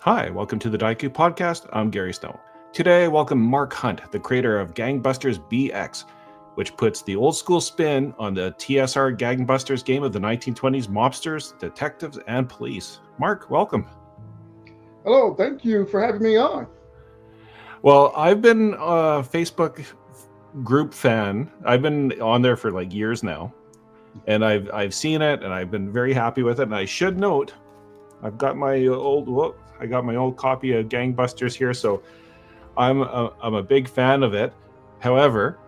Hi, welcome to the Daiku Podcast. I'm Gary Snow. Today, I welcome Mark Hunt, the creator of Gangbusters BX, which puts the old school spin on the TSR Gangbusters game of the 1920s mobsters, detectives, and police. Mark, welcome. Hello, thank you for having me on. Well, I've been a Facebook group fan. I've been on there for like years now, and I've seen it, and I've been very happy with it. And I should note, I got my old copy of Gangbusters here, so I'm a big fan of it. However,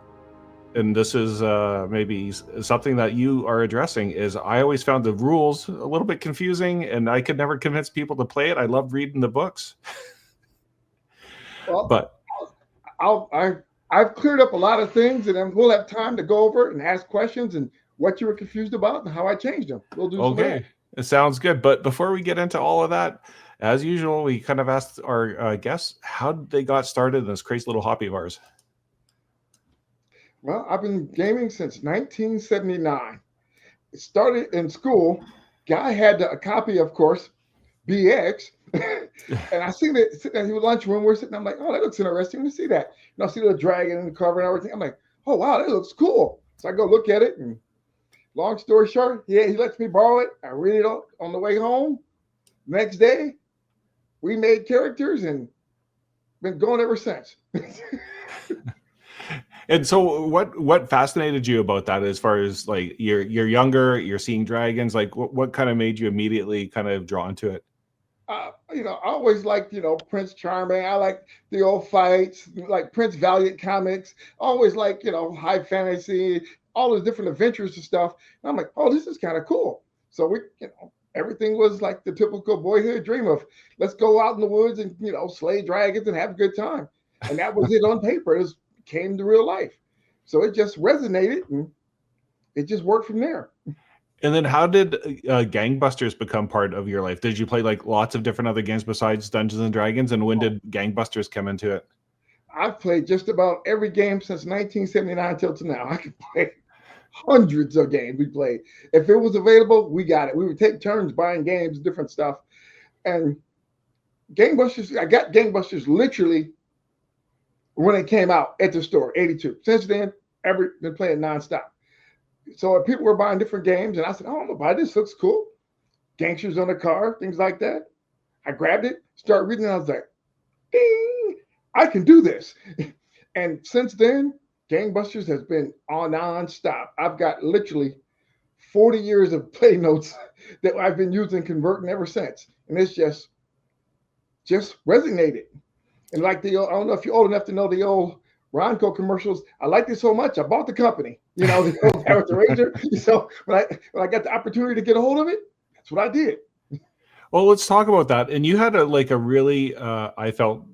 and this is maybe something that you are addressing, is I always found the rules a little bit confusing, and I could never convince people to play it. I love reading the books, Well, but I'll, I've cleared up a lot of things, and then we'll have time to go over it and ask questions and what you were confused about and how I changed them. We'll do some of that. okay, it sounds good. But before we get into all of that, as usual, we kind of asked our guests how they got started in this crazy little hobby of ours. Well, I've been gaming since 1979. It started in school. Guy had a copy, of course, BX, and I seen it sitting in the lunchroom. We're sitting. I'm like, oh, that looks interesting. Let me see that. I see the dragon in the cover and everything. I'm like, oh wow, that looks cool. So I go look at it, and long story short, yeah, he lets me borrow it. I read it on the way home. Next day, we made characters and been going ever since. And so, what fascinated you about that? As far as like you're younger, you're seeing dragons. Like, what kind of made you immediately kind of drawn to it? I always liked, Prince Charming. I like the old fights, like Prince Valiant comics. Always like, high fantasy, all the different adventures and stuff. And I'm like, oh, this is kind of cool. So everything was like the typical boyhood dream of let's go out in the woods and, slay dragons and have a good time. And that was it on paper. It came to real life. So it just resonated and it just worked from there. And then, how did Gangbusters become part of your life? Did you play like lots of different other games besides Dungeons and Dragons? And when did Gangbusters come into it? I've played just about every game since 1979 till to now. I could play hundreds of games we played. If it was available, we got it. We would take turns buying games, different stuff. And Gangbusters, I got Gangbusters literally when it came out at the store, 82. Since then, ever been playing nonstop. So people were buying different games, and I said, oh, I'm gonna buy this. Looks cool. Gangsters on the car, things like that. I grabbed it, started reading, and I was like, ding, I can do this. And since then, Gangbusters has been on non-stop. I've got literally 40 years of play notes that I've been using converting ever since. And it's just resonated. And like I don't know if you're old enough to know the old Ronco commercials. I liked it so much, I bought the company. The old Character Ranger. So when I got the opportunity to get a hold of it, that's what I did. Well, let's talk about that. And you had a really, I felt,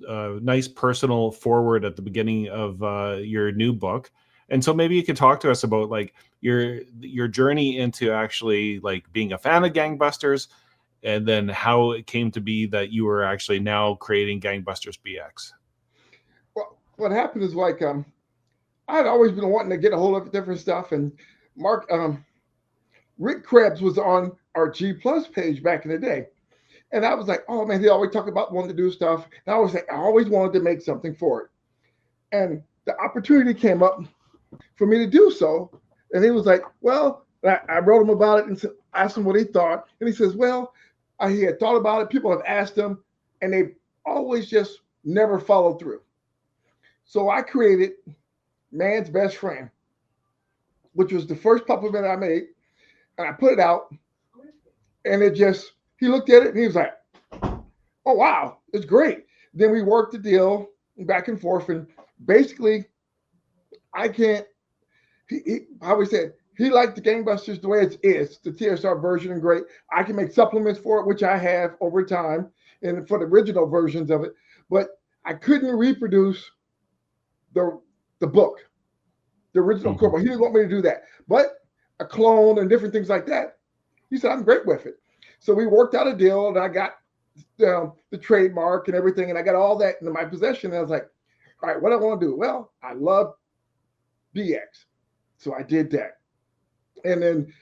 nice personal forward at the beginning of your new book. And so maybe you could talk to us about like your journey into actually like being a fan of Gangbusters, and then how it came to be that you were actually now creating Gangbusters BX. Well, what happened is like I'd always been wanting to get a hold of different stuff, and Mark Rick Krebs was on our G Plus page back in the day. And I was like, oh man, he always talk about wanting to do stuff. And I was like, I always wanted to make something for it. And the opportunity came up for me to do so. And he was like, well, I wrote him about it and asked him what he thought. And he says, well, he had thought about it. People have asked him, and they always just never followed through. So I created Man's Best Friend, which was the first supplement I made. And I put it out, and he looked at it and he was like, oh, wow, it's great. Then we worked the deal back and forth. And basically, I can't, I always said, he liked the Gangbusters the way it is, the TSR version, and great. I can make supplements for it, which I have over time, and for the original versions of it. But I couldn't reproduce the book, the original core. He didn't want me to do that. But a clone and different things like that, he said, I'm great with it. So we worked out a deal, and I got the trademark and everything, and I got all that in my possession. And I was like, all right, what I want to do? Well, I love BX. So I did that. And then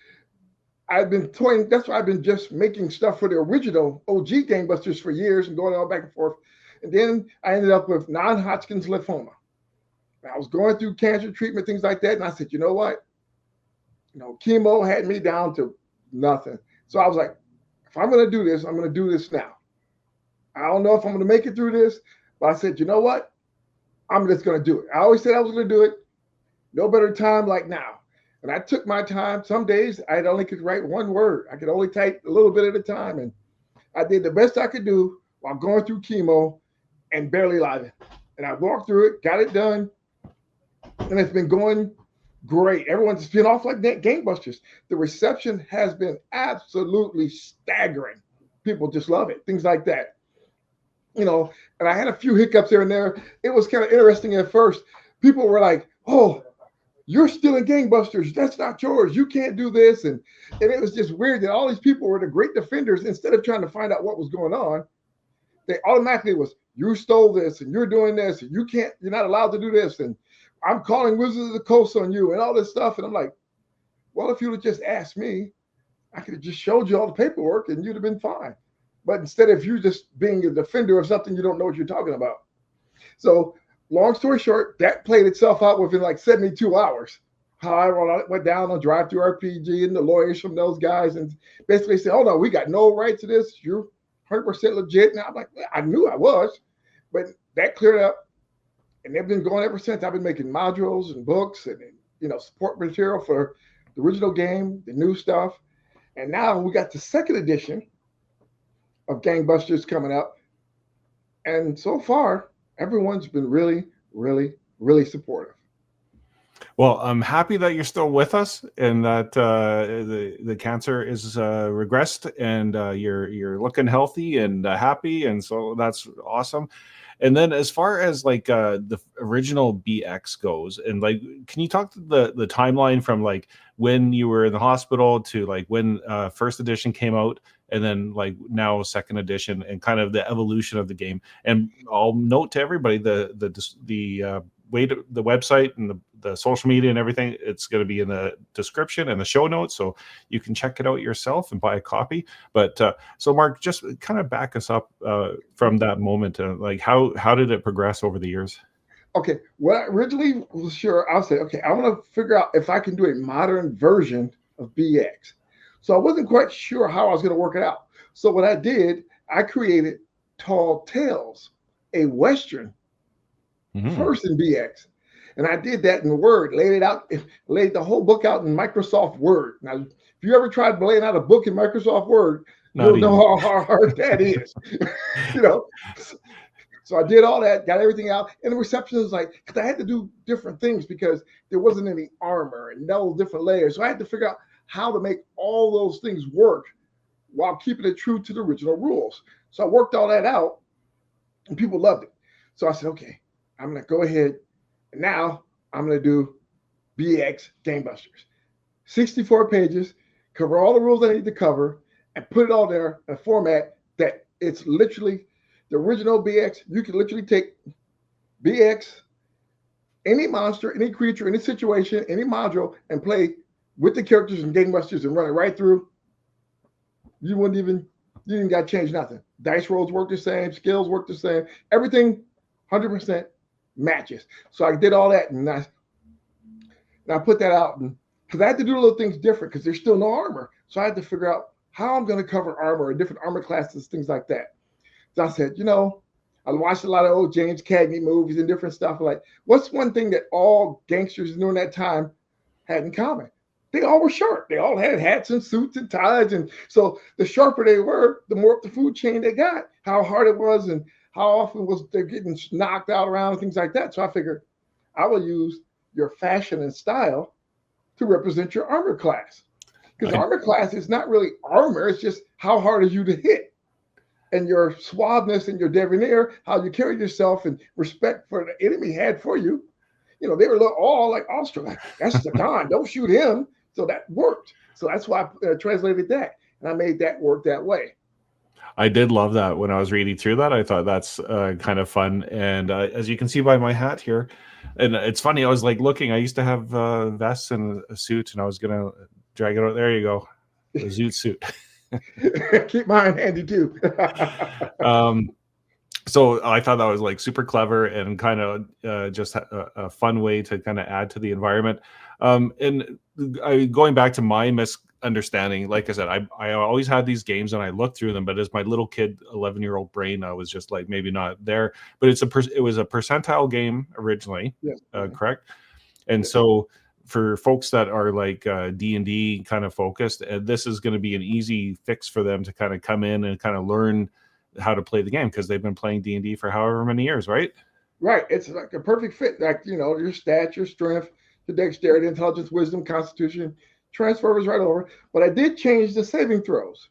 I've been toying. That's why I've been just making stuff for the original OG Gangbusters for years and going all back and forth. And then I ended up with non-Hodgkin's lymphoma. I was going through cancer treatment, things like that, and I said, you know what? Chemo had me down to nothing. So I was like, if I'm going to do this, I'm going to do this now. I don't know if I'm going to make it through this, but I said, you know what? I'm just going to do it. I always said I was going to do it. No better time like now. And I took my time. Some days I only could write one word. I could only type a little bit at a time. And I did the best I could do while going through chemo and barely living. And I walked through it, got it done, and it's been going great. Everyone's been off like that Gangbusters. The reception has been absolutely staggering. People just love it, things like that. And I had a few hiccups here and there. It was kind of interesting at first. People were like, oh, you're still in Gangbusters. That's not yours. You can't do this. And it was just weird that all these people were the great defenders. Instead of trying to find out what was going on, they automatically was, you stole this and you're doing this and you're not allowed to do this. And I'm calling Wizards of the Coast on you and all this stuff. And I'm like, well, if you would have just asked me, I could have just showed you all the paperwork and you'd have been fine. But instead of you just being a defender of something you don't know what you're talking about. So long story short, that played itself out within like 72 hours. How I went down on Drive-Thru RPG and the lawyers from those guys and basically said, oh, no, we got no right to this. You're 100% legit. And I'm like, I knew I was. But that cleared up. And they've been going ever since. I've been making modules and books and support material for the original game, the new stuff. And now we got the second edition of Gangbusters coming up. And so far, everyone's been really, really, really supportive. Well, I'm happy that you're still with us and that the cancer is regressed and you're looking healthy and happy, and so that's awesome. And then as far as like the original BX goes, and like, can you talk to the timeline from like when you were in the hospital to like when first edition came out, and then like now second edition, and kind of the evolution of the game? And I'll note to everybody the way to the website and the social media and everything, it's going to be in the description and the show notes, so you can check it out yourself and buy a copy. But so Mark, just kind of back us up from that moment, like how did it progress over the years? Okay, what I originally was sure, I said, okay, I want to figure out if I can do a modern version of BX. So I wasn't quite sure how I was going to work it out. So what I did, I created Tall Tales, a Western first in BX. And I did that in Word, laid the whole book out in Microsoft Word. Now, if you ever tried laying out a book in Microsoft Word, you'll know how hard that is. So I did all that, got everything out. And the reception was like, because I had to do different things because there wasn't any armor and no different layers. So I had to figure out how to make all those things work while keeping it true to the original rules. So I worked all that out and people loved it. So I said, okay, I'm going to go ahead. And now I'm going to do BX Gangbusters. 64 pages, cover all the rules I need to cover, and put it all there in a format that it's literally the original BX. You can literally take BX, any monster, any creature, any situation, any module, and play with the characters and Gangbusters and run it right through. You didn't got to change nothing. Dice rolls work the same, skills work the same, everything 100% matches. So I did all that, and I put that out, because I had to do little things different because there's still no armor. So I had to figure out how I'm going to cover armor and different armor classes, things like that. So I said, I watched a lot of old James Cagney movies and different stuff. Like, what's one thing that all gangsters during that time had in common? They all were sharp. They all had hats and suits and ties. And so the sharper they were, the more up the food chain they got, how hard it was and how often was they're getting knocked out around and things like that. So I figured I will use your fashion and style to represent your armor class. Because armor class is not really armor. It's just how hard is you to hit. And your suaveness and your debonair, how you carry yourself and respect for the enemy had for you. They were all like awestruck. Like, that's the Don. Don't shoot him. So that worked. So that's why I translated that. And I made that work that way. I did love that when I was reading through that. I thought that's kind of fun. And as you can see by my hat here, and it's funny, I was like looking, I used to have vests and a suit, and I was going to drag it out. There you go. the zoot suit. Keep mine handy too. um, so I thought that was like super clever and kind of just a fun way to kind of add to the environment. And going back to my misunderstanding, like I said, I always had these games and I looked through them, but as my little kid, 11-year-old brain, I was just like maybe not there. But it was a percentile game originally, Yes. correct? And Yes. so for folks that are like D&D kind of focused, this is going to be an easy fix for them to kind of come in and kind of learn how to play the game because they've been playing D&D for however many years, right? Right. It's like a perfect fit. Like, your stats, your strength, your dexterity, intelligence, wisdom, constitution, transfers right over. But I did change the saving throws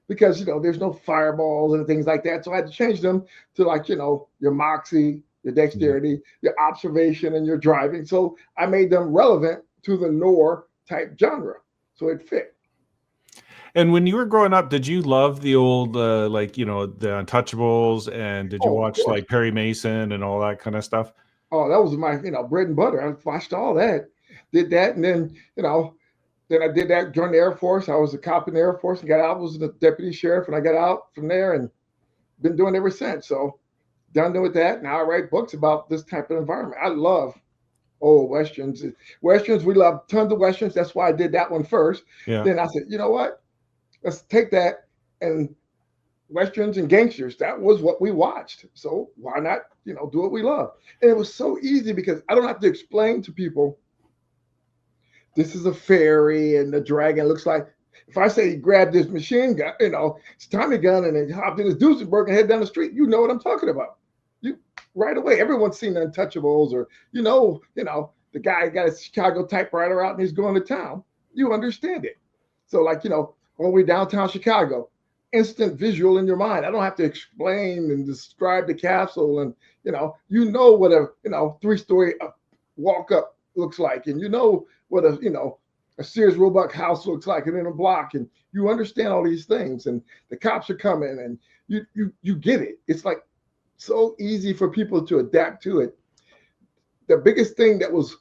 because, there's no fireballs and things like that. So I had to change them to like, your moxie, your dexterity, your observation, and your driving. So I made them relevant to the Nor type genre. So it fit. And when you were growing up, did you love the old, like, the Untouchables? And did you Oh, of watch course. like Perry Mason and all that kind of stuff? Oh, that was my, bread and butter. I watched all that, did that. And then, then I did that, joined the Air Force. I was a cop in the Air Force and got out, was the deputy sheriff. And I got out from there and been doing it ever since. So done with that. Now I write books about this type of environment. I love old Westerns. Westerns, we love tons of Westerns. That's why I did that one first. Yeah. Then I said, you know what? Let's take that and Westerns and gangsters. That was what we watched. So why not, do what we love? And it was so easy because I don't have to explain to people this is a fairy and the dragon looks like. If I say grab this machine gun, it's Tommy gun, and then hopped in his Duesenberg and head down the street, you know what I'm talking about. You right away. Everyone's seen the Untouchables, or the guy got a Chicago typewriter out and he's going to town. You understand it. So like when we downtown Chicago, instant visual in your mind. I don't have to explain and describe the castle, and what a 3-story walk up looks like, and what a Sears Roebuck house looks like, and in a block, and you understand all these things, and the cops are coming, and you get it. It's like so easy for people to adapt to it. The biggest thing that was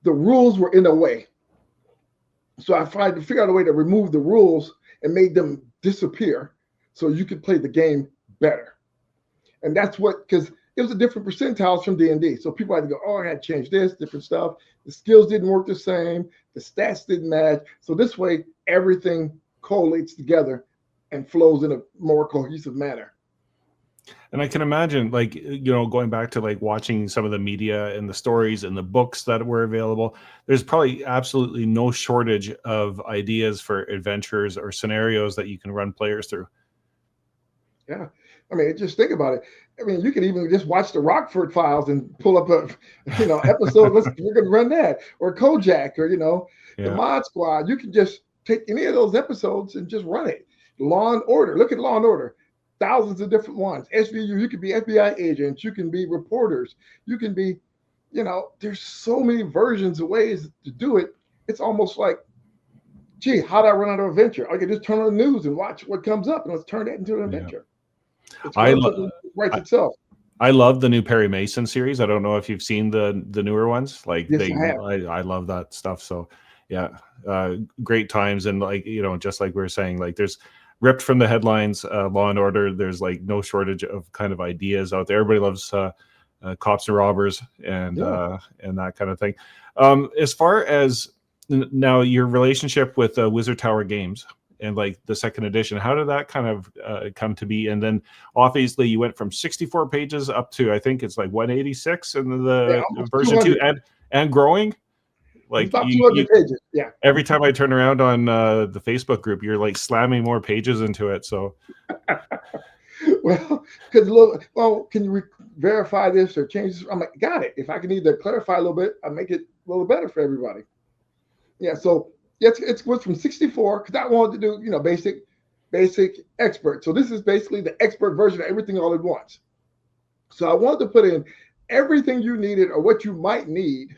the rules were in the way, so I tried to figure out a way to remove the rules and made them disappear so you could play the game better. And that's what, because it was a different percentiles from D&D. So people had to go, oh, I had to change this, different stuff. The skills didn't work the same. The stats didn't match. So this way, everything collates together and flows in a more cohesive manner. And I can imagine, like, going back to like watching some of the media and the stories and the books that were available, there's probably absolutely no shortage of ideas for adventures or scenarios that you can run players through. Yeah. I mean, just think about it. I mean, you can even just watch the Rockford Files and pull up a, episode. We're going to run that, or Kojak, or the Mod Squad. You can just take any of those episodes and just run it. Law and Order. Look at Law and Order. Thousands of different ones. SVU. You could be FBI agents. You can be reporters. You can be, there's so many versions of ways to do it. It's almost like, gee, how do I run out of adventure? I can just turn on the news and watch what comes up, and let's turn that into an adventure. It's writes itself. I love the new Perry Mason series. I don't know if you've seen the newer ones. Like, yes, I love that stuff. So yeah, great times. And like, just like we were saying, like there's ripped from the headlines, Law and Order. There's like no shortage of kind of ideas out there. Everybody loves cops and robbers and that kind of thing. As far as now, your relationship with Wizard Tower Games and like the second edition, how did that kind of come to be? And then obviously you went from 64 pages up to, I think it's like 186 in the version 2, and growing. Like it's about 200 pages. Yeah. Every time I turn around on the Facebook group, you're like slamming more pages into it. So, well, can you verify this or change this? I'm like, got it. If I can either clarify a little bit, I make it a little better for everybody. Yeah. So it went from 64 because I wanted to do, basic expert. So this is basically the expert version of everything all at once. So I wanted to put in everything you needed or what you might need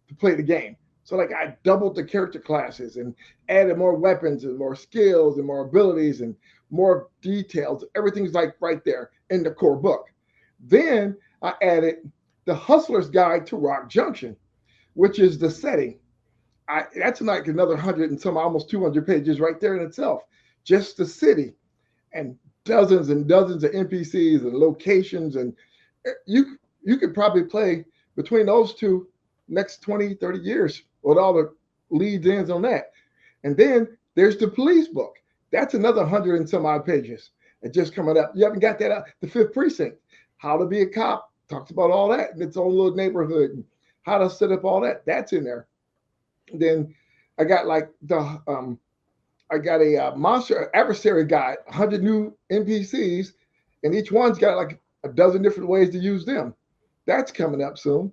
to play the game. So like I doubled the character classes and added more weapons and more skills and more abilities and more details. Everything's like right there in the core book. Then I added the Hustler's Guide to Rock Junction, which is the setting. That's like another 100 and some, almost 200 pages right there in itself. Just the city and dozens of NPCs and locations. And you could probably play between those two next 20, 30 years with all the leads ins on that. And then there's the police book. That's another 100 and some odd pages. It just coming up. You haven't got that out. The Fifth Precinct, how to be a cop, talks about all that in its own little neighborhood, and how to set up all that. That's in there. Then I got like I got a monster adversary guide, 100 new NPCs, and each one's got like a dozen different ways to use them. That's coming up soon.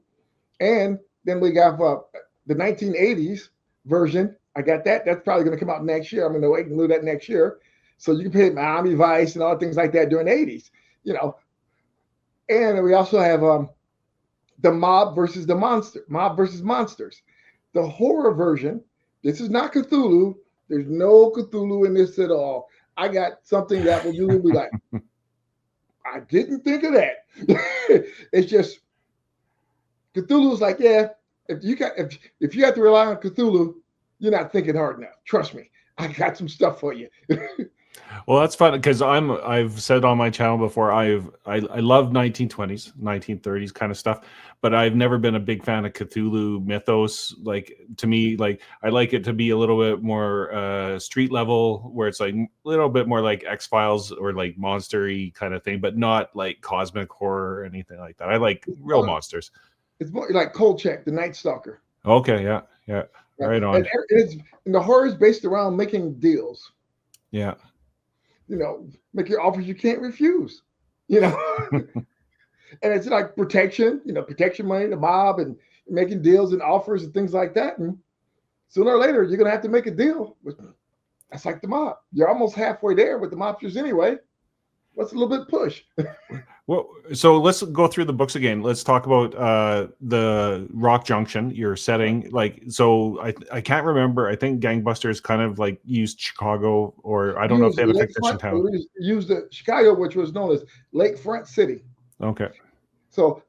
And then we got the 1980s version. I got that. That's probably going to come out next year. I'm going to wait and do that next year. So you can play Miami Vice and all things like that during the 80s, you know. And we also have the Mob versus Monsters. The horror version. This is not Cthulhu. There's no Cthulhu in this at all. I got something that will you be like, I didn't think of that. It's just Cthulhu's like, yeah, if you have to rely on Cthulhu, you're not thinking hard enough. Trust me, I got some stuff for you. Well, that's fun because I've said on my channel before I love 1920s, 1930s kind of stuff, but I've never been a big fan of Cthulhu mythos. Like to me, like I like it to be a little bit more street level, where it's like a little bit more like X-Files or like monster-y kind of thing, but not like cosmic horror or anything like that. I like real monsters. It's more like Kolchak, the Night Stalker. Okay, yeah, right on. And the horror is based around making deals. Yeah. You know, make your offers you can't refuse, you know. And it's like protection, you know, protection money, the mob, and making deals and offers and things like that. And sooner or later, you're going to have to make a deal. That's like the mob. You're almost halfway there with the mobsters anyway. What's a little bit push? Well, so let's go through the books again. Let's talk about the Rock Junction, your setting. Like, so I can't remember. I think Gangbusters kind of like used Chicago, or I don't know if they have a fiction town. Used the Chicago, which was known as Lakefront City. Okay. So,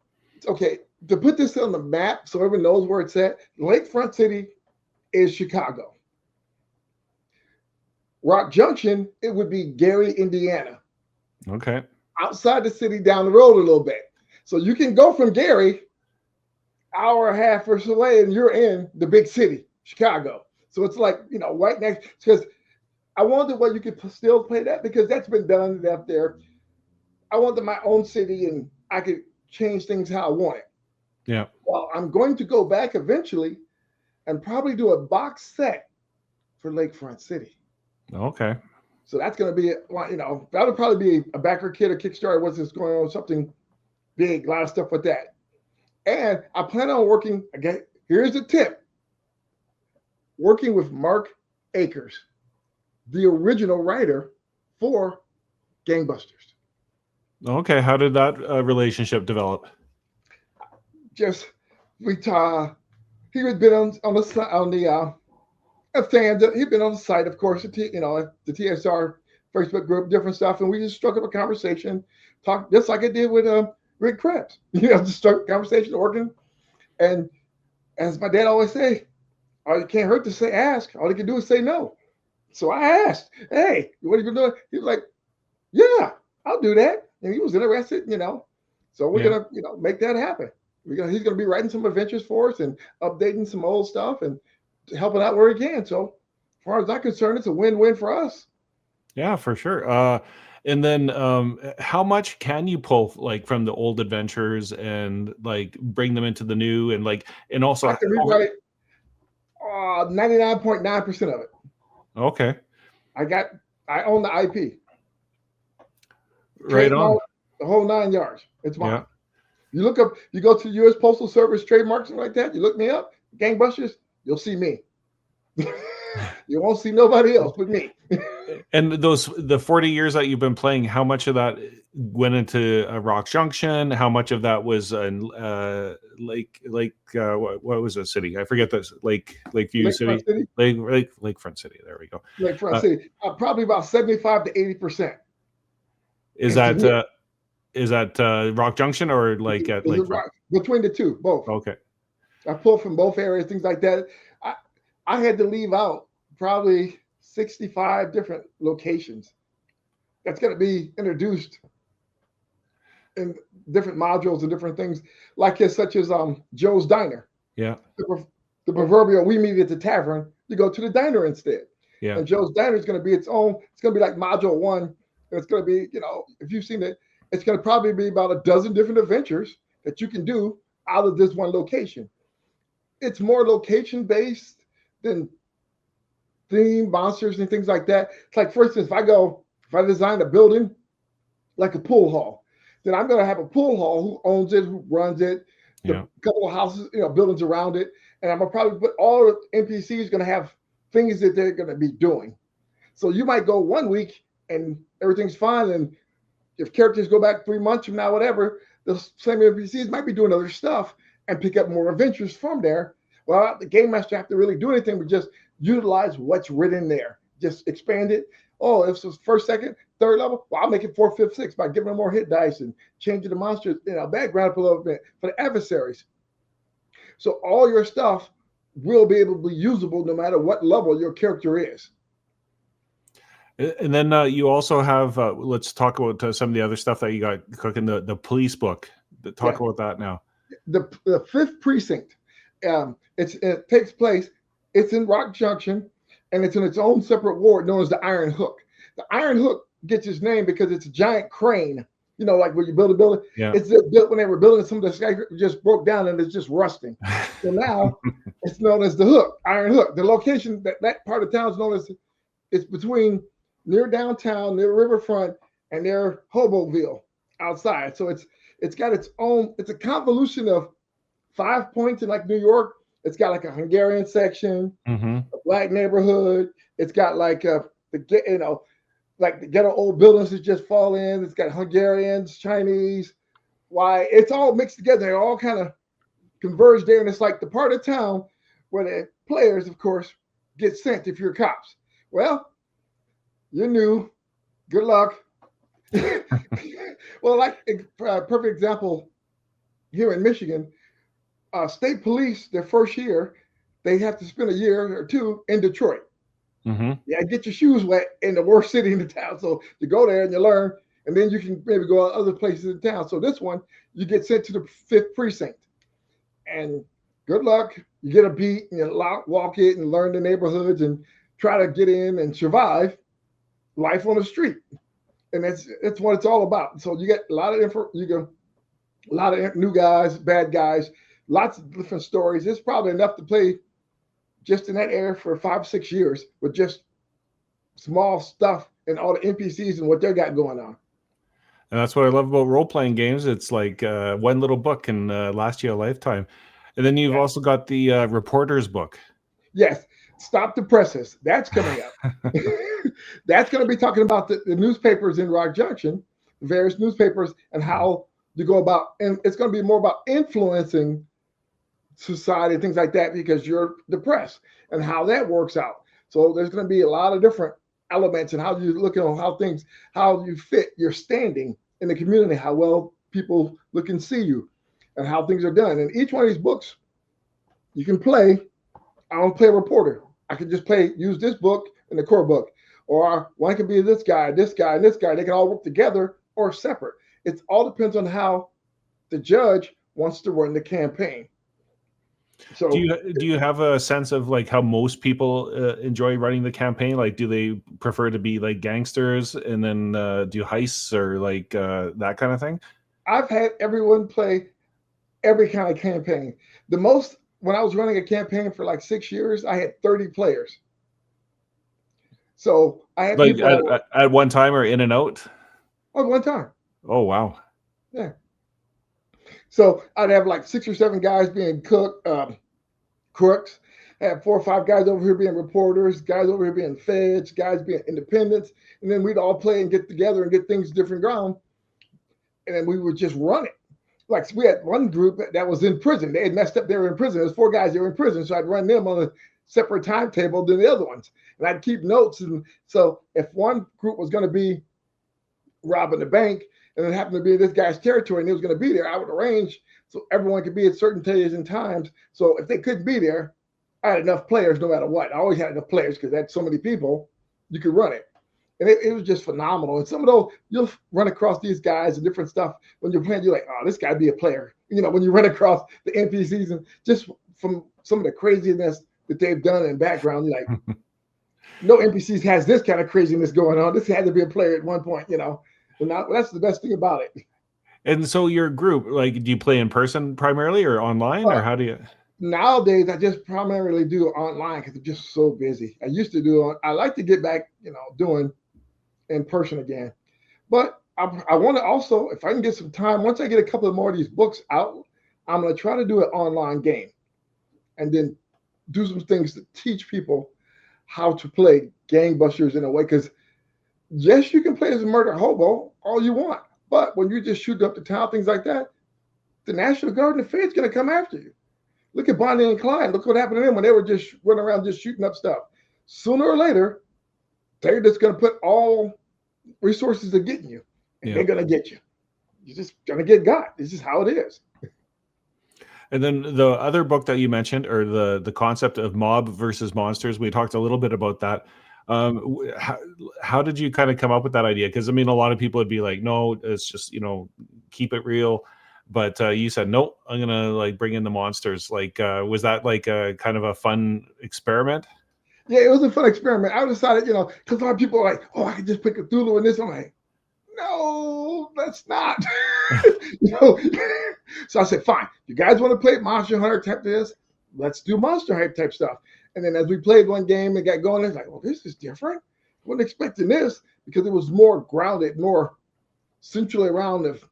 okay, to put this on the map so everyone knows where it's at, Lakefront City is Chicago. Rock Junction, it would be Gary, Indiana. Okay. Outside the city, down the road a little bit. So you can go from Gary, hour and a half or so away, and you're in the big city, Chicago. So it's like, you know, right next, because I wanted what you could still play that because that's been done up there. I wanted my own city and I could change things how I want it. Yeah. Well, I'm going to go back eventually and probably do a box set for Lakefront City. Okay. So that's going to be, you know, that'll probably be a backer kid or Kickstarter. What's this going on? Something big, a lot of stuff with that. And I plan on working, again, here's the tip. Working with Mark Akers, the original writer for Gangbusters. Okay. How did that relationship develop? Just, he had been on the a fan. He'd been on the site, of course, you know, the TSR Facebook group, different stuff, and we just struck up a conversation, talked just like I did with Rick Krebs. You know, just struck a conversation, working, and as my dad always say, all you can't hurt to say ask. All you can do is say no. So I asked, "Hey, what are you doing?" He was like, "Yeah, I'll do that," and he was interested, you know. So we're gonna, you know, make that happen. He's gonna be writing some adventures for us and updating some old stuff and helping out where he can. So as far as I'm concerned, it's a win-win for us. Yeah, for sure. And then how much can you pull like from the old adventures and like bring them into the new, and like, and also I can rewrite 99.9% of it. Okay. I own the IP. Right on. The whole 9 yards. It's mine. Yeah. You look up, you go to the U.S. Postal Service trademarks and like that, you look me up, Gangbusters, you'll see me. You won't see nobody else but me. And the 40 years that you've been playing, how much of that went into Rock Junction? How much of that was in what was the city? I forget this. Lakeview City. Lakefront City. There we go. Lakefront City. Probably about 75 to 80%. Is that Rock Junction or like at Lakefront? Between the two, both. Okay. I pull from both areas, things like that. I had to leave out probably 65 different locations that's going to be introduced in different modules and different things, like as such as Joe's Diner. Yeah. The proverbial we meet at the tavern, you go to the diner instead. Yeah. And Joe's Diner is going to be its own. It's going to be like module one. And it's going to be, if you've seen it, it's going to probably be about a dozen different adventures that you can do out of this one location. It's more location based than theme monsters and things like that. It's like, for instance, if I design a building like a pool hall, then I'm going to have a pool hall who owns it, who runs it, the couple of houses, buildings around it. And I'm going to probably put all the NPCs going to have things that they're going to be doing. So you might go 1 week and everything's fine. And if characters go back 3 months from now, whatever, the same NPCs might be doing other stuff and pick up more adventures from there. Well, the game master have to really do anything but just utilize what's written there. Just expand it. Oh, if it's first, second, third level, well, I'll make it fourth, fifth, sixth by giving them more hit dice and changing the monsters, background up a little bit for the adversaries. So all your stuff will be able to be usable no matter what level your character is. And then you also have, let's talk about some of the other stuff that you got cooking, the police book. Talk about that now. The fifth precinct, it takes place, it's in Rock Junction, and it's in its own separate ward known as the Iron Hook. The Iron Hook gets its name because it's a giant crane, like when you build a building. Yeah. It's built when they were building, some of the skyscrapers just broke down and it's just rusting. So now it's known as the Hook, Iron Hook. The location, that part of town is known as, it's between near downtown, near riverfront, and near Hoboville outside. So it's got its own, it's a convolution of 5 points in like New York. It's got like a Hungarian section, a black neighborhood. It's got like like the ghetto old buildings that just fall in. It's got Hungarians, Chinese, why it's all mixed together. They all kind of converge there, and it's like the part of town where the players, of course, get sent if you're cops. Well, you're new. Good luck. Well, like a perfect example here in Michigan. State police, their first year, they have to spend a year or two in Detroit. Yeah, get your shoes wet in the worst city in the town. So you go there and you learn, and then you can maybe go other places in town. So this one, you get sent to the fifth precinct, and good luck. You get a beat and you walk it and learn the neighborhoods and try to get in and survive life on the street. And that's what it's all about. So you get a lot of a lot of new guys, bad guys, lots of different stories. It's probably enough to play just in that area for 5 or 6 years with just small stuff and all the NPCs and what they got going on. And that's what I love about role-playing games. It's like one little book can last you a lifetime. And then you've also got the reporter's book. Yes. Stop the Presses. That's coming up. That's going to be talking about the newspapers in Rock Junction, various newspapers, and how you go about, and it's going to be more about influencing society and things like that because you're the press and how that works out. So there's going to be a lot of different elements and how you look at how you fit your standing in the community, how well people look and see you, and how things are done. And each one of these books, you can play. I don't play a reporter. I can just use this book and the core book. Or one can be this guy, this guy, and this guy. They can all work together or separate. It all depends on how the judge wants to run the campaign. So do you have a sense of like how most people enjoy running the campaign? Like, do they prefer to be like gangsters and then do heists or like that kind of thing? I've had everyone play every kind of campaign. The most, when I was running a campaign for like 6 years, I had 30 players. So I had like people at one time or in and out? At one time. Oh, wow. Yeah. So I'd have like 6 or 7 guys being crooks. I have 4 or 5 guys over here being reporters, guys over here being feds, guys being independents. And then we'd all play and get together and get things different ground. And then we would just run it. Like we had one group that was in prison. They had messed up. They were in prison. There's 4 guys that were in prison. So I'd run them on a separate timetable than the other ones. And I'd keep notes. And so if one group was going to be robbing the bank and it happened to be this guy's territory and he was going to be there, I would arrange so everyone could be at certain days and times. So if they couldn't be there, I had enough players no matter what. I always had enough players because that's so many people, you could run it. And it was just phenomenal. And some of those, you'll run across these guys and different stuff when you're playing. You're like, oh, this guy be a player. When you run across the NPCs and just from some of the craziness that they've done in background, you're like, no NPCs has this kind of craziness going on. This had to be a player at one point, And now, that's the best thing about it. And so your group, like, do you play in person primarily or online, or Uh, how do you? Nowadays, I just primarily do online because I'm just so busy. I used to do. I like to get back, doing in person again. But I want to also, if I can get some time, once I get a couple of more of these books out, I'm going to try to do an online game and then do some things to teach people how to play gangbusters in a way. Because yes, you can play as a murder hobo all you want, but when you just shoot up the town, things like that, the National Guard and the Fed's going to come after you. Look at Bonnie and Clyde. Look what happened to them when they were just running around just shooting up stuff. Sooner or later, they're just going to put all resources to getting you, and they're going to get you. You're just going to get got. This is how it is. And then the other book that you mentioned, or the concept of mob versus monsters, we talked a little bit about that. How did you kind of come up with that idea? Because I mean, a lot of people would be like, no, it's just keep it real. But you said no, I'm gonna like bring in the monsters. Like, was that like a kind of a fun experiment? Yeah, it was a fun experiment. I decided, because a lot of people are like, oh, I can just pick a Cthulhu in this. I'm like, no, that's not. So I said, fine. You guys want to play Monster Hunter type this? Let's do Monster Hunter type stuff. And then as we played one game and got going, it's like, well, this is different. I wasn't expecting this because it was more grounded, more centrally around of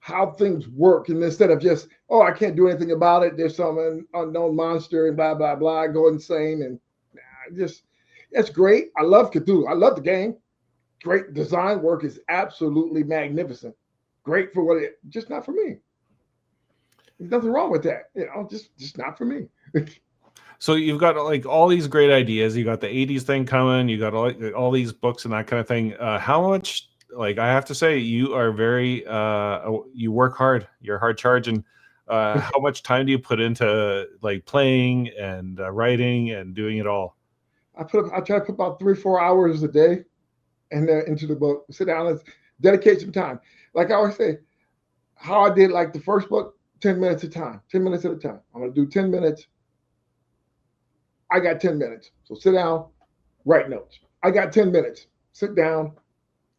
how things work. And instead of just, oh, I can't do anything about it. There's some unknown monster and blah, blah, blah, go insane. And that's great. I love Cthulhu. I love the game. Great design work is absolutely magnificent. Great for what just not for me. There's nothing wrong with that. Just not for me. So you've got like all these great ideas. You got the 80s thing coming. You got all these books and that kind of thing. How much, like, I have to say, you are very, you work hard. You're hard charging. How much time do you put into like playing and writing and doing it all? I try to put about 3-4 hours a day and into the book. Sit down and dedicate some time. Like I always say, how I did like the first book, 10 minutes at a time. 10 minutes at a time. I'm gonna do 10 minutes. I got 10 minutes. So sit down, write notes. I got 10 minutes. Sit down,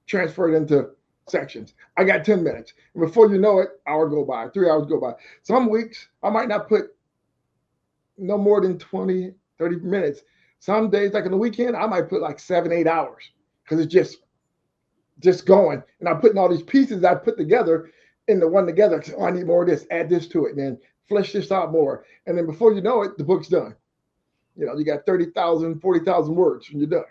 transfer it into sections. I got 10 minutes. And before you know it, hour go by, 3 hours go by. Some weeks I might not put no more than 20, 30 minutes. Some days, like on the weekend, I might put like 7, 8 hours because it's just going. And I'm putting all these pieces I put together into one together. Oh, I need more of this, add this to it, and then flesh this out more. And then before you know it, the book's done. You got 30,000, 40,000 words and you're done.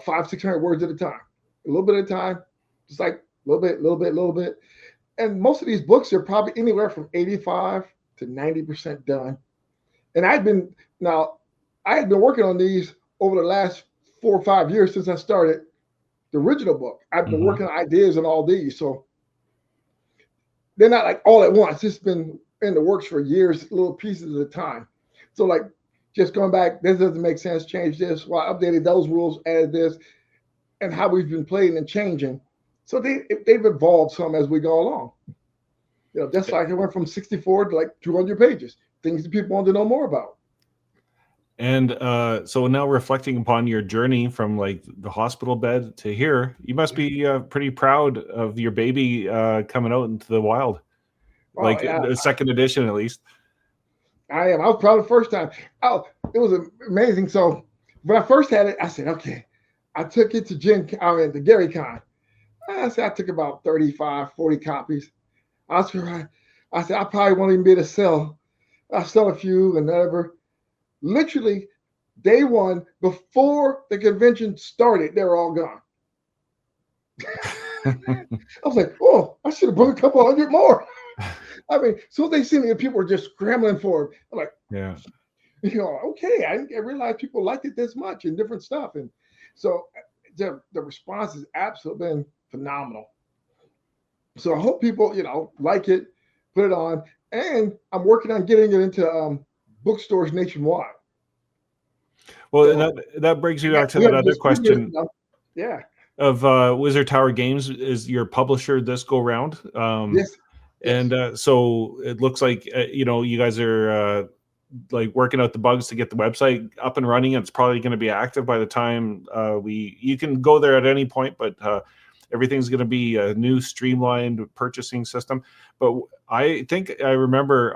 500, 600 words at a time, a little bit at a time, just like a little bit, little bit, little bit. And most of these books are probably anywhere from 85 to 90% done. And I had been working on these over the last 4 or 5 years since I started the original book. I've been working on ideas on all these. So they're not like all at once. It's been in the works for years, little pieces at a time. So like just going back, this doesn't make sense, change this. Well, I updated those rules, added this, and how we've been playing and changing. So they've evolved some as we go along. Just like it went from 64 to like 200 pages, things that people want to know more about. And so now reflecting upon your journey from like the hospital bed to here, you must be pretty proud of your baby coming out into the wild, like the second edition at least. I am. I was proud the first time. Oh, it was amazing. So when I first had it, I said, okay. I took it to the Gary Con. I said I took about 35, 40 copies. I said I probably won't even be able to sell. I'll sell a few and whatever. Literally, day one, before the convention started, they were all gone. I was like, oh, I should have brought a couple hundred more. I mean, so they see me and people were just scrambling for them. I'm like, yeah, okay. I didn't realize people liked it this much and different stuff. And so the response has absolutely been phenomenal. So I hope people, like it, put it on. And I'm working on getting it into bookstores nationwide. Well, So that brings me yeah, back to we that have other distributors. question Yeah. of Wizard Tower Games is your publisher this go round. Yes. And Yes. so it looks like you guys are like working out the bugs to get the website up and running. It's probably going to be active by the time you can go there at any point, but everything's going to be a new streamlined purchasing system. But I think I remember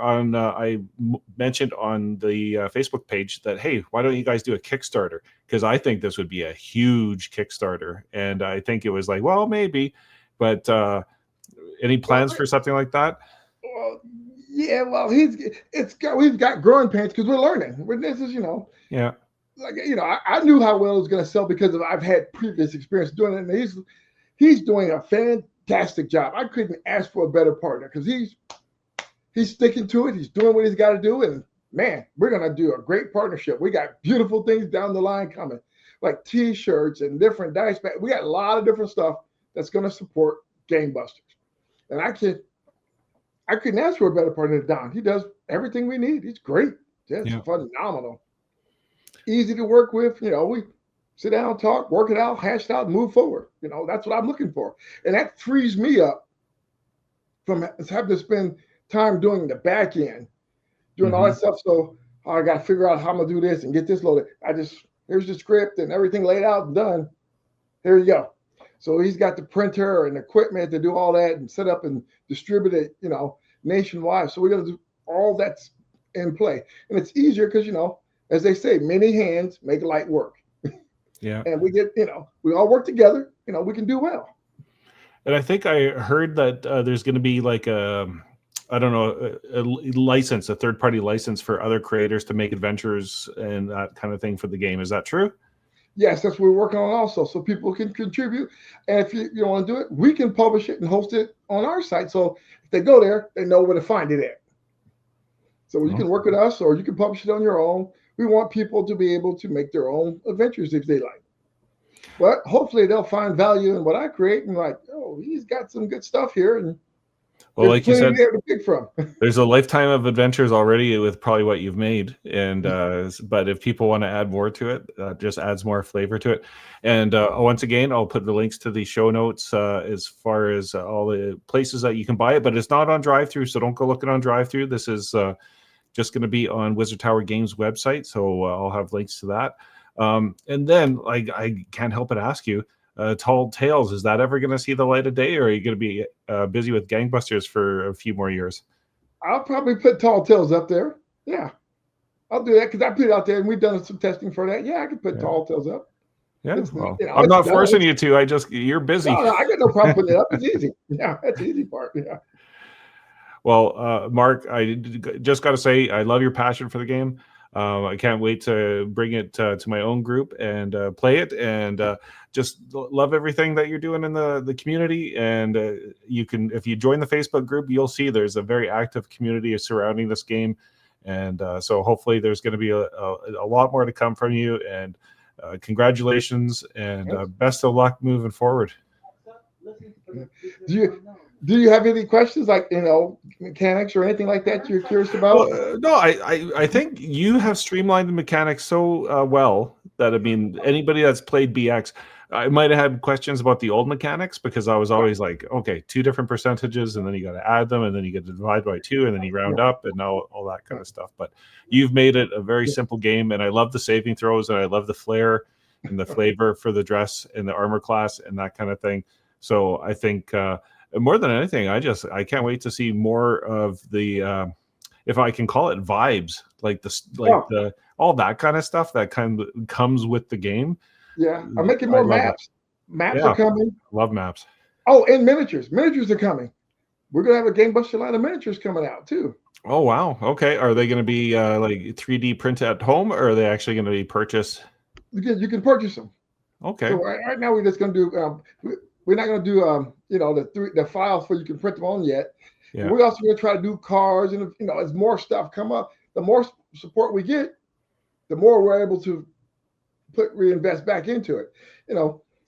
mentioned on the Facebook page that, hey, why don't you guys do a Kickstarter? Because I think this would be a huge Kickstarter, and I think it was like, well, maybe, but any Well, plans for something like that? well, yeah. Well, we've got growing pains because we're learning. This is Yeah. like I knew how well it was going to sell because I've had previous experience doing it, and he's doing a fantastic job. I couldn't ask for a better partner because he's sticking to it. He's doing what he's got to do, and man, we're going to do a great partnership. We got beautiful things down the line coming, like T-shirts and different dice bags. We got a lot of different stuff that's going to support Gangbusters, and I couldn't ask for a better partner than Don. He does everything we need. He's great. Just Yeah. phenomenal. Easy to work with. We sit down, talk, work it out, hash it out, move forward. That's what I'm looking for. And that frees me up from having to spend time doing the back end, doing all that stuff. So I got to figure out how I'm going to do this and get this loaded. Here's the script and everything laid out and done. Here you go. So he's got the printer and equipment to do all that and set up and distribute it, nationwide. So we're going to do all that's in play. And it's easier because, as they say, many hands make light work. Yeah. And we all work together, we can do well. And I think I heard that there's going to be like I don't know, a license, a third-party license for other creators to make adventures and that kind of thing for the game. Is that true? Yes, that's what we're working on also. So people can contribute. And if you want to do it, we can publish it and host it on our site. So if they go there, they know where to find it at. So you can work with us or you can publish it on your own. We want people to be able to make their own adventures if they like. But hopefully they'll find value in what I create and like, oh, he's got some good stuff here. And well, like you said, there to pick from. There's a lifetime of adventures already with probably what you've made. And but if people want to add more to it, just adds more flavor to it. And once again, I'll put the links to the show notes as far as all the places that you can buy it. But it's not on drive-through, so don't go looking on drive-through. This is just going to be on Wizard Tower Games website, so I'll have links to that. And then I can't help but ask you, Tall Tales, is that ever going to see the light of day, or are you going to be busy with Gangbusters for a few more years? I'll probably put Tall Tales up there. Yeah, I'll do that because I put it out there and we've done some testing for that. Yeah, I can put Tall Tales up. Yeah, well, I'm not forcing you to. You're busy. No, I got no problem putting it up. It's easy. Yeah, that's the easy part. Yeah. Well, Mark, I just got to say, I love your passion for the game. I can't wait to bring it to my own group and play it, and just love everything that you're doing in the community. And you can, if you join the Facebook group, you'll see there's a very active community surrounding this game. And so hopefully there's going to be a lot more to come from you. And congratulations and best of luck moving forward. Do you have any questions like mechanics or anything like that you're curious about? Well, no, I think you have streamlined the mechanics so well that, I mean, anybody that's played BX, I might have had questions about the old mechanics because I was always like, okay, 2 different percentages, and then you got to add them, and then you get to divide by 2, and then you round up, and all that kind of stuff. But you've made it a very simple game, and I love the saving throws, and I love the flair and the flavor for the dress and the armor class and that kind of thing. So I think more than anything, I can't wait to see more of the if I can call it vibes, like the all that kind of stuff that kind of comes with the game. Yeah, I'm making more maps. Maps are coming. Love maps. Oh, and miniatures. Miniatures are coming. We're gonna have a Gangbuster line of miniatures coming out too. Oh wow. Okay. Are they going to be like 3D printed at home, or are they actually going to be purchased? You can purchase them. Okay. So right now we're just gonna do. We're not going to do the files for you can print them on yet. Yeah. We're also going to try to do cars, and as more stuff come up, the more support we get, the more we're able to reinvest back into it. And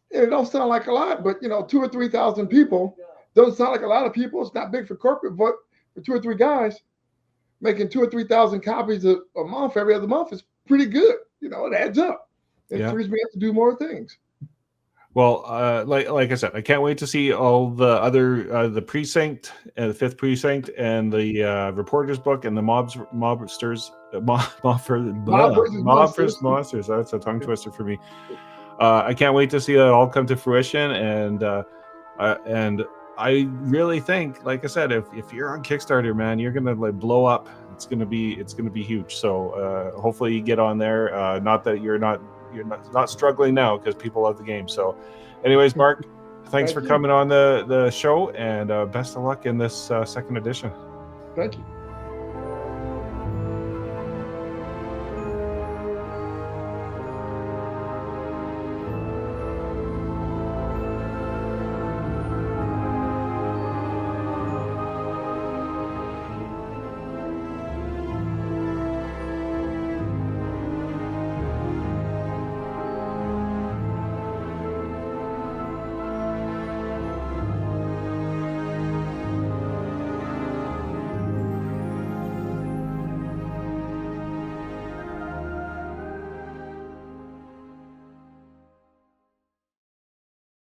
it don't sound like a lot, but 2,000 or 3,000 people doesn't sound like a lot of people. It's not big for corporate, but for 2 or 3 guys making 2,000 or 3,000 copies a month every other month is pretty good. it adds up. It Yeah. frees me up to do more things. Well, like I said, I can't wait to see all the other the precinct, the fifth precinct, and the reporter's book, and the mobsters, Mob versus monsters. monsters. That's a tongue twister for me. I can't wait to see that all come to fruition, and I really think, like I said, if you're on Kickstarter, man, you're gonna like blow up. It's gonna be huge. So hopefully you get on there. Not that you're not struggling now, because people love the game. So anyways, Mark, thanks for coming on the show, and best of luck in this second edition. Thank you.